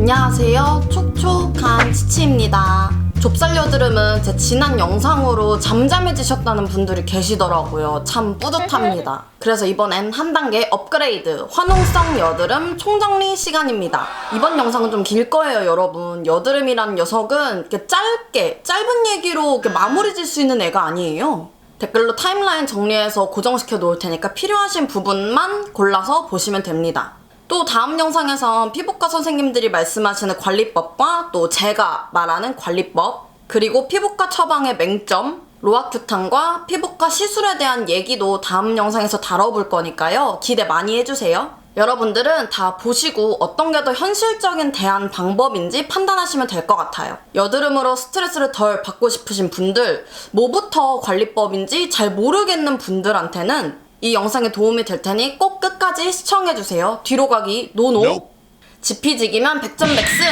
안녕하세요. 촉촉한 치치입니다. 좁쌀 여드름은 제 지난 영상으로 잠잠해지셨다는 분들이 계시더라고요. 참 뿌듯합니다. 그래서 이번엔 한 단계 업그레이드 화농성 여드름 총정리 시간입니다. 이번 영상은 좀 길 거예요, 여러분. 여드름이라는 녀석은 이렇게 짧은 얘기로 이렇게 마무리 질 수 있는 애가 아니에요. 댓글로 타임라인 정리해서 고정시켜 놓을 테니까 필요하신 부분만 골라서 보시면 됩니다. 또 다음 영상에선 피부과 선생님들이 말씀하시는 관리법과 또 제가 말하는 관리법, 그리고 피부과 처방의 맹점, 로아큐탄과 피부과 시술에 대한 얘기도 다음 영상에서 다뤄볼 거니까요. 기대 많이 해주세요. 여러분들은 다 보시고 어떤 게 더 현실적인 대안 방법인지 판단하시면 될 것 같아요. 여드름으로 스트레스를 덜 받고 싶으신 분들, 뭐부터 관리법인지 잘 모르겠는 분들한테는 이 영상에 도움이 될 테니 꼭 끝까지 시청해주세요. 뒤로 가기 노노. 지피지기면 백전백승.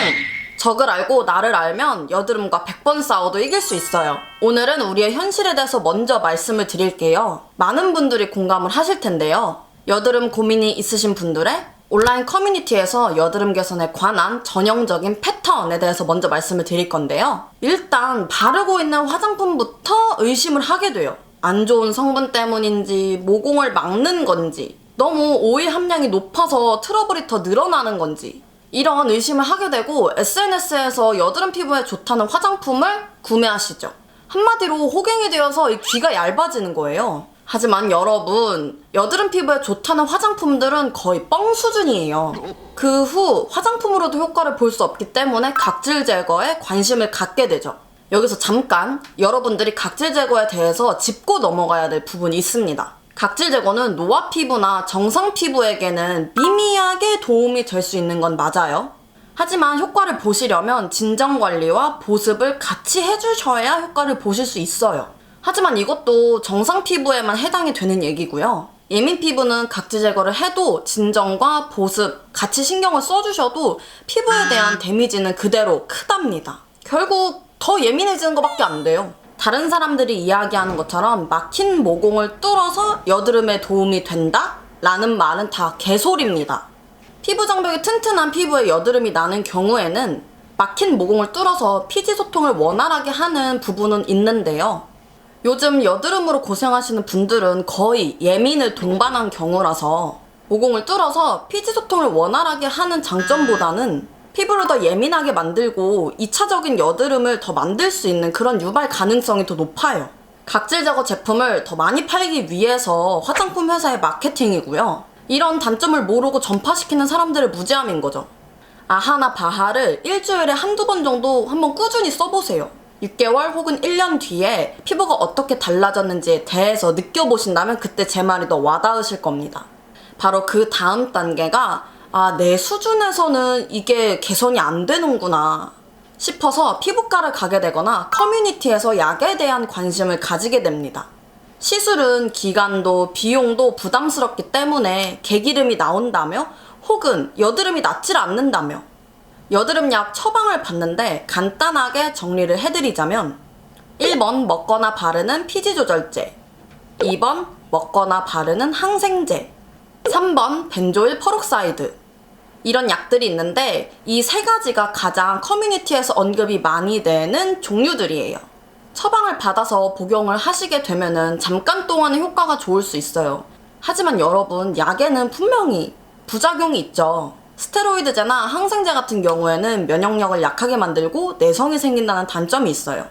적을 알고 나를 알면 여드름과 100번 싸워도 이길 수 있어요. 오늘은 우리의 현실에 대해서 먼저 말씀을 드릴게요. 많은 분들이 공감을 하실 텐데요. 여드름 고민이 있으신 분들의 온라인 커뮤니티에서 여드름 개선에 관한 전형적인 패턴에 대해서 먼저 말씀을 드릴 건데요. 일단 바르고 있는 화장품부터 의심을 하게 돼요. 안 좋은 성분 때문인지, 모공을 막는 건지, 너무 오일 함량이 높아서 트러블이 더 늘어나는 건지, 이런 의심을 하게 되고 SNS에서 여드름 피부에 좋다는 화장품을 구매하시죠. 한마디로 호갱이 되어서 이 귀가 얇아지는 거예요. 하지만 여러분, 여드름 피부에 좋다는 화장품들은 거의 뻥 수준이에요. 그 후 화장품으로도 효과를 볼 수 없기 때문에 각질 제거에 관심을 갖게 되죠. 여기서 잠깐 여러분들이 각질 제거에 대해서 짚고 넘어가야 될 부분이 있습니다. 각질 제거는 노화 피부나 정상 피부에게는 미미하게 도움이 될 수 있는 건 맞아요. 하지만 효과를 보시려면 진정 관리와 보습을 같이 해주셔야 효과를 보실 수 있어요. 하지만 이것도 정상 피부에만 해당이 되는 얘기고요. 예민 피부는 각질 제거를 해도 진정과 보습 같이 신경을 써주셔도 피부에 대한 데미지는 그대로 크답니다. 결국 더 예민해지는 것밖에 안 돼요. 다른 사람들이 이야기하는 것처럼 막힌 모공을 뚫어서 여드름에 도움이 된다? 라는 말은 다 개소리입니다. 피부 장벽이 튼튼한 피부에 여드름이 나는 경우에는 막힌 모공을 뚫어서 피지 소통을 원활하게 하는 부분은 있는데요. 요즘 여드름으로 고생하시는 분들은 거의 예민을 동반한 경우라서 모공을 뚫어서 피지 소통을 원활하게 하는 장점보다는 피부를 더 예민하게 만들고 2차적인 여드름을 더 만들 수 있는 그런 유발 가능성이 더 높아요. 각질 제거 제품을 더 많이 팔기 위해서 화장품 회사의 마케팅이고요. 이런 단점을 모르고 전파시키는 사람들의 무지함인 거죠. 아하나 바하를 일주일에 한두 번 정도 한번 꾸준히 써보세요. 6개월 혹은 1년 뒤에 피부가 어떻게 달라졌는지에 대해서 느껴보신다면 그때 제 말이 더 와닿으실 겁니다. 바로 그 다음 단계가 내 수준에서는 이게 개선이 안 되는구나 싶어서 피부과를 가게 되거나 커뮤니티에서 약에 대한 관심을 가지게 됩니다. 시술은 기간도 비용도 부담스럽기 때문에 개기름이 나온다며 혹은 여드름이 낫질 않는다며 여드름약 처방을 받는데 간단하게 정리를 해드리자면 1번 먹거나 바르는 피지조절제, 2번 먹거나 바르는 항생제, 3번 벤조일 퍼록사이드, 이런 약들이 있는데 이 세 가지가 가장 커뮤니티에서 언급이 많이 되는 종류들이에요. 처방을 받아서 복용을 하시게 되면은 잠깐 동안은 효과가 좋을 수 있어요. 하지만 여러분, 약에는 분명히 부작용이 있죠. 스테로이드제나 항생제 같은 경우에는 면역력을 약하게 만들고 내성이 생긴다는 단점이 있어요.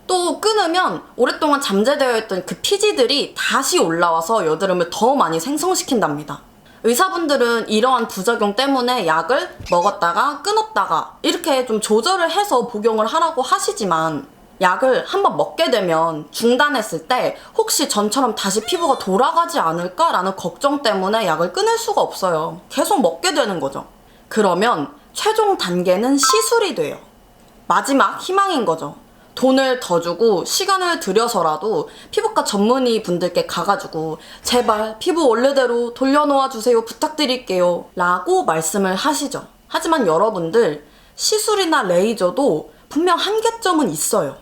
또 끊으면 오랫동안 잠재되어 있던 그 피지들이 다시 올라와서 여드름을 더 많이 생성시킨답니다. 의사분들은 이러한 부작용 때문에 약을 먹었다가 끊었다가 이렇게 좀 조절을 해서 복용을 하라고 하시지만 약을 한번 먹게 되면 중단했을 때 혹시 전처럼 다시 피부가 돌아가지 않을까라는 걱정 때문에 약을 끊을 수가 없어요. 계속 먹게 되는 거죠. 그러면 최종 단계는 시술이 돼요. 마지막 희망인 거죠. 돈을 더 주고 시간을 들여서라도 피부과 전문의 분들께 가가지고 제발 피부 원래대로 돌려놓아 주세요 부탁드릴게요 라고 말씀을 하시죠. 하지만 여러분들, 시술이나 레이저도 분명 한계점은 있어요.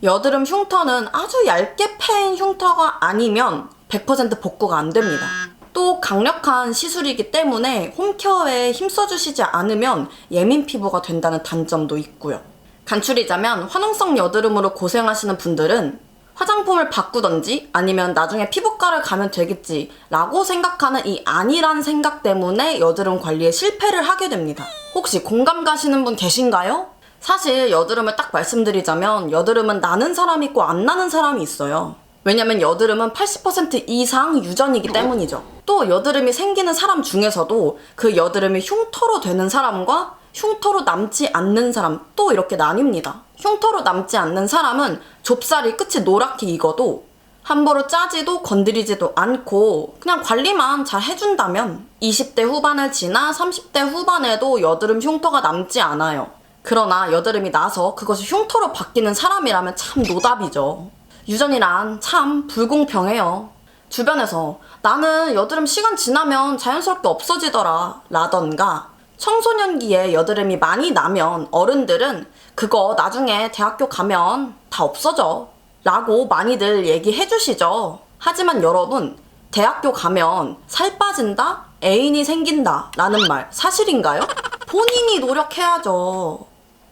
여드름 흉터는 아주 얇게 패인 흉터가 아니면 100% 복구가 안 됩니다. 또 강력한 시술이기 때문에 홈케어에 힘써주시지 않으면 예민 피부가 된다는 단점도 있고요. 간추리자면 화농성 여드름으로 고생하시는 분들은 화장품을 바꾸던지 아니면 나중에 피부과를 가면 되겠지 라고 생각하는 이 아니란 생각 때문에 여드름 관리에 실패를 하게 됩니다. 혹시 공감 가시는 분 계신가요? 사실 여드름을 딱 말씀드리자면 여드름은 나는 사람이 있고 안 나는 사람이 있어요. 왜냐면 여드름은 80% 이상 유전이기 때문이죠. 또 여드름이 생기는 사람 중에서도 그 여드름이 흉터로 되는 사람과 흉터로 남지 않는 사람 또 이렇게 나뉩니다. 흉터로 남지 않는 사람은 좁쌀이 끝이 노랗게 익어도 함부로 짜지도 건드리지도 않고 그냥 관리만 잘 해준다면 20대 후반을 지나 30대 후반에도 여드름 흉터가 남지 않아요. 그러나 여드름이 나서 그것이 흉터로 바뀌는 사람이라면 참 노답이죠. 유전이란 참 불공평해요. 주변에서 나는 여드름 시간 지나면 자연스럽게 없어지더라 라던가 청소년기에 여드름이 많이 나면 어른들은 그거 나중에 대학교 가면 다 없어져 라고 많이들 얘기해 주시죠. 하지만 여러분, 대학교 가면 살 빠진다? 애인이 생긴다 라는 말 사실인가요? 본인이 노력해야죠.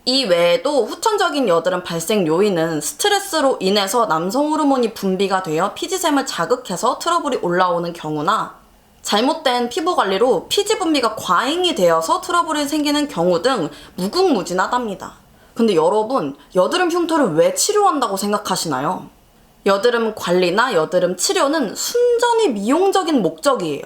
이 외에도 후천적인 여드름 발생 요인은 스트레스로 인해서 남성 호르몬이 분비가 되어 피지샘을 자극해서 트러블이 올라오는 경우나 잘못된 피부 관리로 피지 분비가 과잉이 되어서 트러블이 생기는 경우 등 무궁무진하답니다. 근데 여러분, 여드름 흉터를 왜 치료한다고 생각하시나요? 여드름 관리나 여드름 치료는 순전히 미용적인 목적이에요.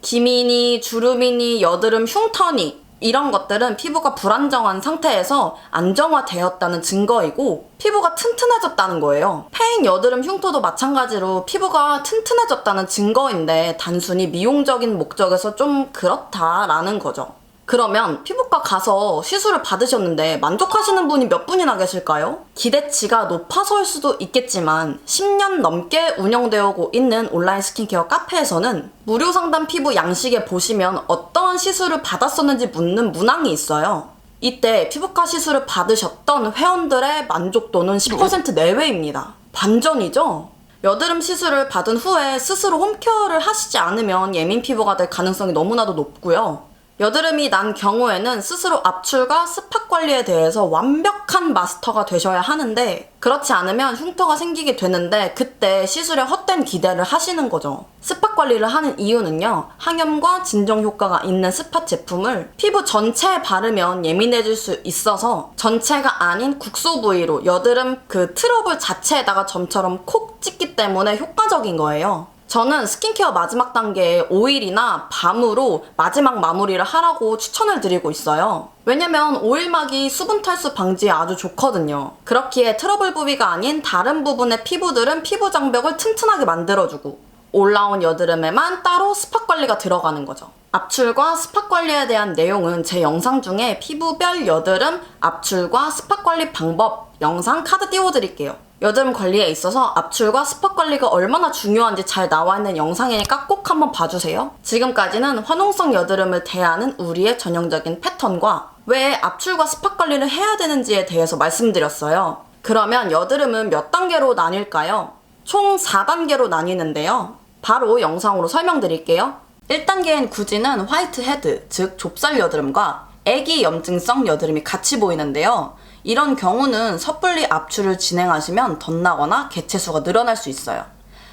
기미니, 주름이니, 여드름 흉터니 이런 것들은 피부가 불안정한 상태에서 안정화되었다는 증거이고 피부가 튼튼해졌다는 거예요. 패인 여드름 흉터도 마찬가지로 피부가 튼튼해졌다는 증거인데 단순히 미용적인 목적에서 좀 그렇다라는 거죠. 그러면 피부과 가서 시술을 받으셨는데 만족하시는 분이 몇 분이나 계실까요? 기대치가 높아서일 수도 있겠지만 10년 넘게 운영되어 오고 있는 온라인 스킨케어 카페에서는 무료 상담 피부 양식에 보시면 어떠한 시술을 받았었는지 묻는 문항이 있어요. 이때 피부과 시술을 받으셨던 회원들의 만족도는 10% 내외입니다. 반전이죠? 여드름 시술을 받은 후에 스스로 홈케어를 하시지 않으면 예민 피부가 될 가능성이 너무나도 높고요. 여드름이 난 경우에는 스스로 압출과 스팟 관리에 대해서 완벽한 마스터가 되셔야 하는데 그렇지 않으면 흉터가 생기게 되는데 그때 시술에 헛된 기대를 하시는 거죠. 스팟 관리를 하는 이유는요. 항염과 진정 효과가 있는 스팟 제품을 피부 전체에 바르면 예민해질 수 있어서 전체가 아닌 국소 부위로 여드름 그 트러블 자체에다가 점처럼 콕 찍기 때문에 효과적인 거예요. 저는 스킨케어 마지막 단계에 오일이나 밤으로 마지막 마무리를 하라고 추천을 드리고 있어요. 왜냐면 오일막이 수분 탈수 방지에 아주 좋거든요. 그렇기에 트러블 부위가 아닌 다른 부분의 피부들은 피부 장벽을 튼튼하게 만들어주고 올라온 여드름에만 따로 스팟 관리가 들어가는 거죠. 압출과 스팟 관리에 대한 내용은 제 영상 중에 피부별 여드름 압출과 스팟 관리 방법 영상 카드 띄워드릴게요. 여드름 관리에 있어서 압출과 스팟 관리가 얼마나 중요한지 잘 나와 있는 영상이니까 꼭 한번 봐주세요. 지금까지는 화농성 여드름을 대하는 우리의 전형적인 패턴과 왜 압출과 스팟 관리를 해야 되는지에 대해서 말씀드렸어요. 그러면 여드름은 몇 단계로 나뉠까요? 총 4단계로 나뉘는데요. 바로 영상으로 설명드릴게요. 1단계인 구지는 화이트 헤드, 즉 좁쌀 여드름과 애기 염증성 여드름이 같이 보이는데요. 이런 경우는 섣불리 압출을 진행하시면 덧나거나 개체수가 늘어날 수 있어요.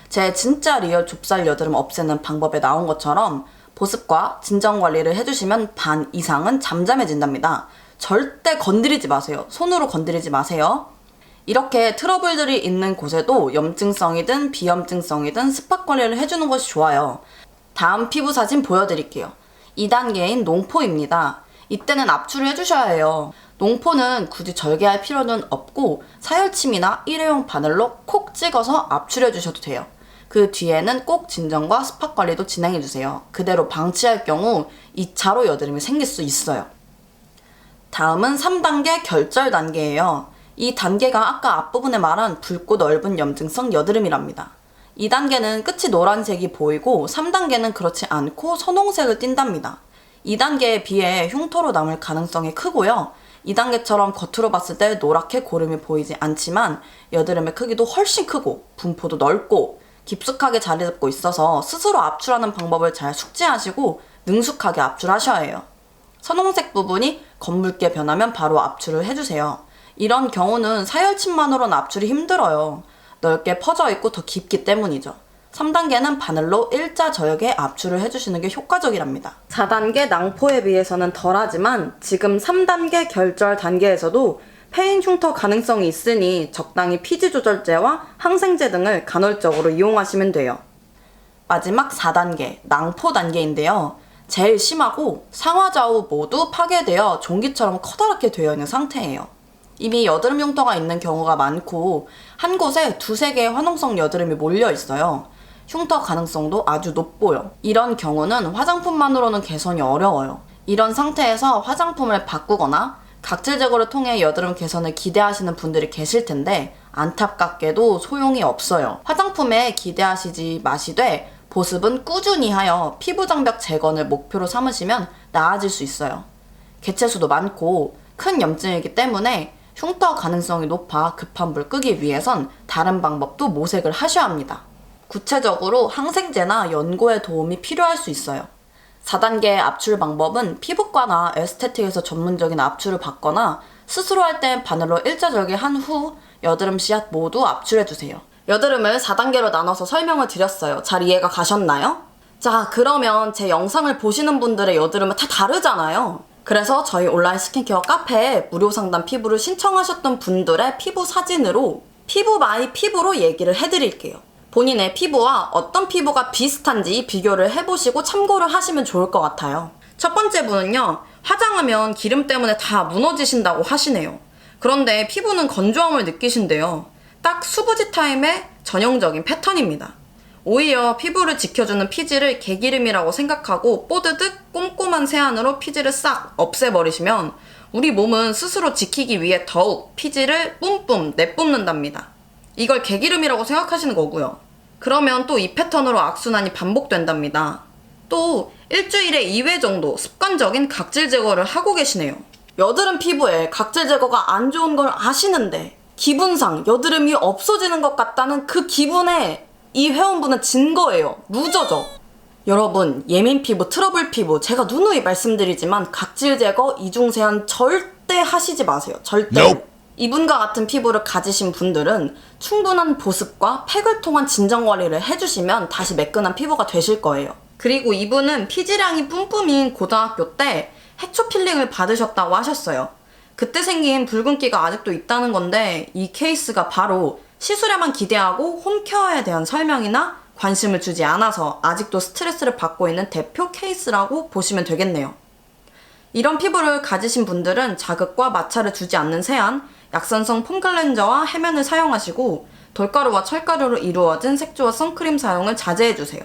제 진짜 리얼 좁쌀 여드름 없애는 방법에 나온 것처럼 보습과 진정 관리를 해주시면 반 이상은 잠잠해진답니다. 절대 건드리지 마세요. 손으로 건드리지 마세요. 이렇게 트러블들이 있는 곳에도 염증성이든 비염증성이든 스팟 관리를 해주는 것이 좋아요. 다음 피부 사진 보여드릴게요. 2단계인 농포입니다. 이때는 압출을 해주셔야 해요. 농포는 굳이 절개할 필요는 없고 사열침이나 일회용 바늘로 콕 찍어서 압출해 주셔도 돼요. 그 뒤에는 꼭 진정과 스팟 관리도 진행해 주세요. 그대로 방치할 경우 2차로 여드름이 생길 수 있어요. 다음은 3단계 결절 단계예요. 이 단계가 아까 앞부분에 말한 붉고 넓은 염증성 여드름이랍니다. 2단계는 끝이 노란색이 보이고 3단계는 그렇지 않고 선홍색을 띈답니다. 2단계에 비해 흉터로 남을 가능성이 크고요. 2단계처럼 겉으로 봤을 때 노랗게 고름이 보이지 않지만 여드름의 크기도 훨씬 크고 분포도 넓고 깊숙하게 자리 잡고 있어서 스스로 압출하는 방법을 잘 숙지하시고 능숙하게 압출하셔야 해요. 선홍색 부분이 검붉게 변하면 바로 압출을 해주세요. 이런 경우는 사열침만으로는 압출이 힘들어요. 넓게 퍼져 있고 더 깊기 때문이죠. 3단계는 바늘로 일자 저역에 압출을 해주시는 게 효과적이랍니다. 4단계 낭포에 비해서는 덜하지만 지금 3단계 결절 단계에서도 폐인 흉터 가능성이 있으니 적당히 피지 조절제와 항생제 등을 간헐적으로 이용하시면 돼요. 마지막 4단계 낭포 단계인데요. 제일 심하고 상하좌우 모두 파괴되어 종기처럼 커다랗게 되어 있는 상태예요. 이미 여드름 흉터가 있는 경우가 많고 한 곳에 2-3개의 화농성 여드름이 몰려 있어요. 흉터 가능성도 아주 높고요. 이런 경우는 화장품만으로는 개선이 어려워요. 이런 상태에서 화장품을 바꾸거나 각질 제거를 통해 여드름 개선을 기대하시는 분들이 계실 텐데 안타깝게도 소용이 없어요. 화장품에 기대하시지 마시되 보습은 꾸준히 하여 피부 장벽 재건을 목표로 삼으시면 나아질 수 있어요. 개체수도 많고 큰 염증이기 때문에 흉터 가능성이 높아 급한 불 끄기 위해선 다른 방법도 모색을 하셔야 합니다. 구체적으로 항생제나 연고의 도움이 필요할 수 있어요. 4단계 압출 방법은 피부과나 에스테틱에서 전문적인 압출을 받거나 스스로 할 땐 바늘로 일자절개 한 후 여드름 씨앗 모두 압출해주세요. 여드름을 4단계로 나눠서 설명을 드렸어요. 잘 이해가 가셨나요? 자, 그러면 제 영상을 보시는 분들의 여드름은 다 다르잖아요. 그래서 저희 온라인 스킨케어 카페에 무료 상담 피부를 신청하셨던 분들의 피부 사진으로 피부 바이 피부로 얘기를 해드릴게요. 본인의 피부와 어떤 피부가 비슷한지 비교를 해보시고 참고를 하시면 좋을 것 같아요. 첫 번째 분은요, 화장하면 기름 때문에 다 무너지신다고 하시네요. 그런데 피부는 건조함을 느끼신대요. 딱 수부지 타임의 전형적인 패턴입니다. 오히려 피부를 지켜주는 피지를 개기름이라고 생각하고 뽀드득 꼼꼼한 세안으로 피지를 싹 없애버리시면 우리 몸은 스스로 지키기 위해 더욱 피지를 뿜뿜 내뿜는답니다. 이걸 개기름이라고 생각하시는 거고요. 그러면 또 이 패턴으로 악순환이 반복된답니다. 또 일주일에 2회 정도 습관적인 각질 제거를 하고 계시네요. 여드름 피부에 각질 제거가 안 좋은 걸 아시는데 기분상 여드름이 없어지는 것 같다는 그 기분에 이 회원분은 진 거예요. 루저죠. 여러분, 예민 피부, 트러블 피부 제가 누누이 말씀드리지만 각질 제거, 이중 세안 절대 하시지 마세요. 절대. Nope. 이분과 같은 피부를 가지신 분들은 충분한 보습과 팩을 통한 진정 관리를 해주시면 다시 매끈한 피부가 되실 거예요. 그리고 이분은 피지량이 뿜뿜인 고등학교 때 해초 필링을 받으셨다고 하셨어요. 그때 생긴 붉은기가 아직도 있다는 건데 이 케이스가 바로 시술에만 기대하고 홈케어에 대한 설명이나 관심을 주지 않아서 아직도 스트레스를 받고 있는 대표 케이스라고 보시면 되겠네요. 이런 피부를 가지신 분들은 자극과 마찰을 주지 않는 세안, 약산성 폼 클렌저와 해면을 사용하시고 돌가루와 철가루로 이루어진 색조와 선크림 사용을 자제해주세요.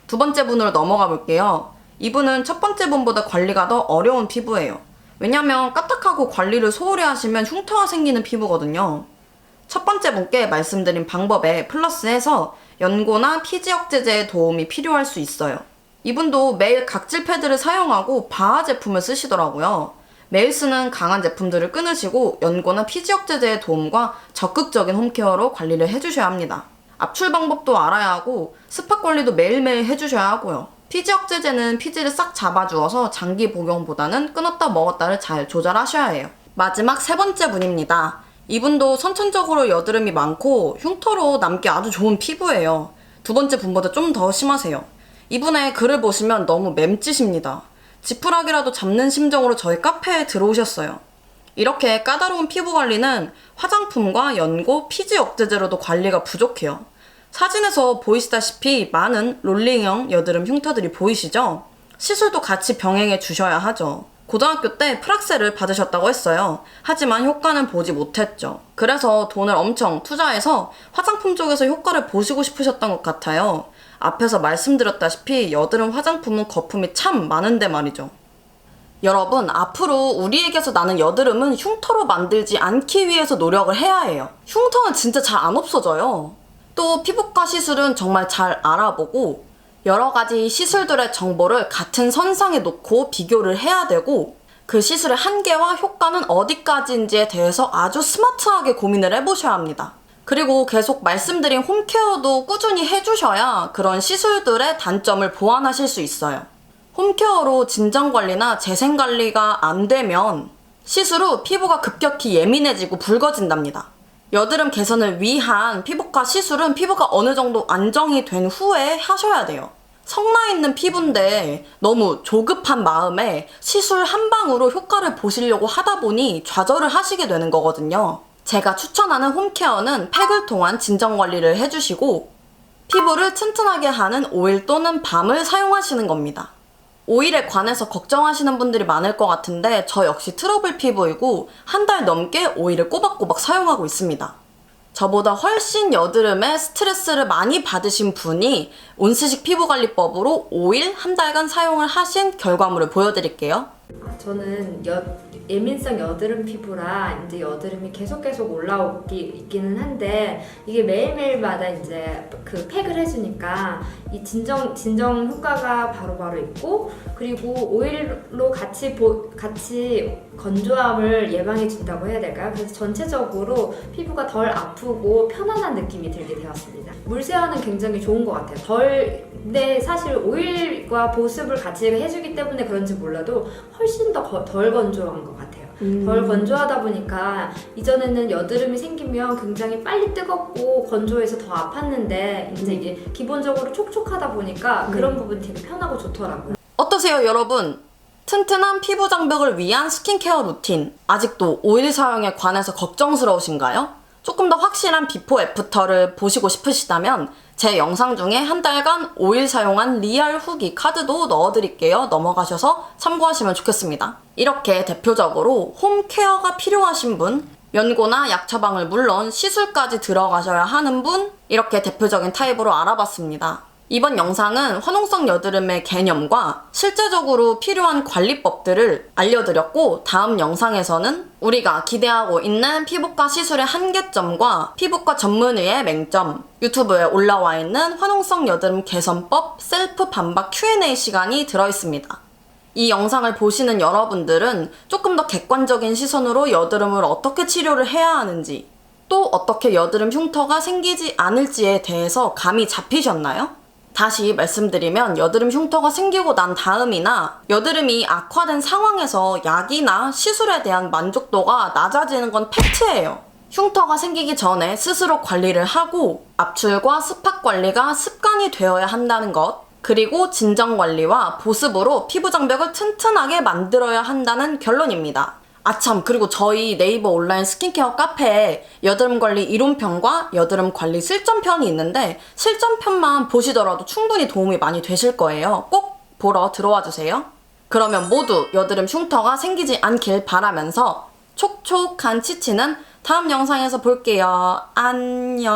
두 번째 분으로 넘어가 볼게요. 이분은 첫 번째 분보다 관리가 더 어려운 피부예요. 왜냐면 까딱하고 관리를 소홀히 하시면 흉터가 생기는 피부거든요. 첫 번째 분께 말씀드린 방법에 플러스해서 연고나 피지 억제제의 도움이 필요할 수 있어요. 이분도 매일 각질 패드를 사용하고 바하 제품을 쓰시더라고요. 매일 쓰는 강한 제품들을 끊으시고 연고나 피지 억제제의 도움과 적극적인 홈케어로 관리를 해주셔야 합니다. 압출 방법도 알아야 하고 스팟 관리도 매일매일 해주셔야 하고요. 피지 억제제는 피지를 싹 잡아주어서 장기 복용보다는 끊었다 먹었다를 잘 조절하셔야 해요. 마지막 세 번째 분입니다. 이분도 선천적으로 여드름이 많고 흉터로 남기 아주 좋은 피부예요. 두 번째 분보다 좀 더 심하세요. 이분의 글을 보시면 너무 맴짓입니다. 지푸라기라도 잡는 심정으로 저희 카페에 들어오셨어요. 이렇게 까다로운 피부 관리는 화장품과 연고, 피지 억제제로도 관리가 부족해요. 사진에서 보이시다시피 많은 롤링형 여드름 흉터들이 보이시죠? 시술도 같이 병행해 주셔야 하죠. 고등학교 때 프락셀을 받으셨다고 했어요. 하지만 효과는 보지 못했죠. 그래서 돈을 엄청 투자해서 화장품 쪽에서 효과를 보시고 싶으셨던 것 같아요. 앞에서 말씀드렸다시피 여드름 화장품은 거품이 참 많은데 말이죠. 여러분, 앞으로 우리에게서 나는 여드름은 흉터로 만들지 않기 위해서 노력을 해야 해요. 흉터는 진짜 잘 안 없어져요. 또 피부과 시술은 정말 잘 알아보고 여러 가지 시술들의 정보를 같은 선상에 놓고 비교를 해야 되고 그 시술의 한계와 효과는 어디까지인지에 대해서 아주 스마트하게 고민을 해보셔야 합니다. 그리고 계속 말씀드린 홈케어도 꾸준히 해주셔야 그런 시술들의 단점을 보완하실 수 있어요. 홈케어로 진정관리나 재생관리가 안 되면 시술 후 피부가 급격히 예민해지고 붉어진답니다. 여드름 개선을 위한 피부과 시술은 피부가 어느 정도 안정이 된 후에 하셔야 돼요. 성나 있는 피부인데 너무 조급한 마음에 시술 한 방으로 효과를 보시려고 하다 보니 좌절을 하시게 되는 거거든요. 제가 추천하는 홈케어는 팩을 통한 진정관리를 해주시고 피부를 튼튼하게 하는 오일 또는 밤을 사용하시는 겁니다. 오일에 관해서 걱정하시는 분들이 많을 것 같은데 저 역시 트러블 피부이고 한 달 넘게 오일을 꼬박꼬박 사용하고 있습니다. 저보다 훨씬 여드름에 스트레스를 많이 받으신 분이 온스식 피부관리법으로 오일 한 달간 사용을 하신 결과물을 보여드릴게요. 저는 예민성 여드름 피부라 이제 여드름이 계속 있기는 한데 이게 매일매일마다 이제 그 팩을 해주니까 이 진정 효과가 바로바로 있고 그리고 오일로 같이 건조함을 예방해 준다고 해야 될까요? 그래서 전체적으로 피부가 덜 아프고 편안한 느낌이 들게 되었습니다. 물세안은 굉장히 좋은 것 같아요. 근데 사실 오일과 보습을 같이 해주기 때문에 그런지 몰라도 훨씬 더 덜 건조한 것 같아요. 덜 건조하다 보니까 이전에는 여드름이 생기면 굉장히 빨리 뜨겁고 건조해서 더 아팠는데 이제 이게 기본적으로 촉촉하다 보니까 그런 부분이 되게 편하고 좋더라고요. 어떠세요, 여러분? 튼튼한 피부 장벽을 위한 스킨케어 루틴. 아직도 오일 사용에 관해서 걱정스러우신가요? 조금 더 확실한 비포 애프터를 보시고 싶으시다면 제 영상 중에 한 달간 오일 사용한 리얼 후기 카드도 넣어드릴게요. 넘어가셔서 참고하시면 좋겠습니다. 이렇게 대표적으로 홈케어가 필요하신 분, 연고나 약 처방을 물론 시술까지 들어가셔야 하는 분, 이렇게 대표적인 타입으로 알아봤습니다. 이번 영상은 화농성 여드름의 개념과 실제적으로 필요한 관리법들을 알려드렸고 다음 영상에서는 우리가 기대하고 있는 피부과 시술의 한계점과 피부과 전문의의 맹점, 유튜브에 올라와 있는 화농성 여드름 개선법 셀프 반박 Q&A 시간이 들어있습니다. 이 영상을 보시는 여러분들은 조금 더 객관적인 시선으로 여드름을 어떻게 치료를 해야 하는지, 또 어떻게 여드름 흉터가 생기지 않을지에 대해서 감이 잡히셨나요? 다시 말씀드리면 여드름 흉터가 생기고 난 다음이나 여드름이 악화된 상황에서 약이나 시술에 대한 만족도가 낮아지는 건 팩트예요. 흉터가 생기기 전에 스스로 관리를 하고 압출과 스팟 관리가 습관이 되어야 한다는 것, 그리고 진정관리와 보습으로 피부 장벽을 튼튼하게 만들어야 한다는 결론입니다. 아참, 그리고 저희 네이버 온라인 스킨케어 카페에 여드름 관리 이론편과 여드름 관리 실전편이 있는데 실전편만 보시더라도 충분히 도움이 많이 되실 거예요. 꼭 보러 들어와 주세요. 그러면 모두 여드름 흉터가 생기지 않길 바라면서 촉촉한 치치는 다음 영상에서 볼게요. 안녕.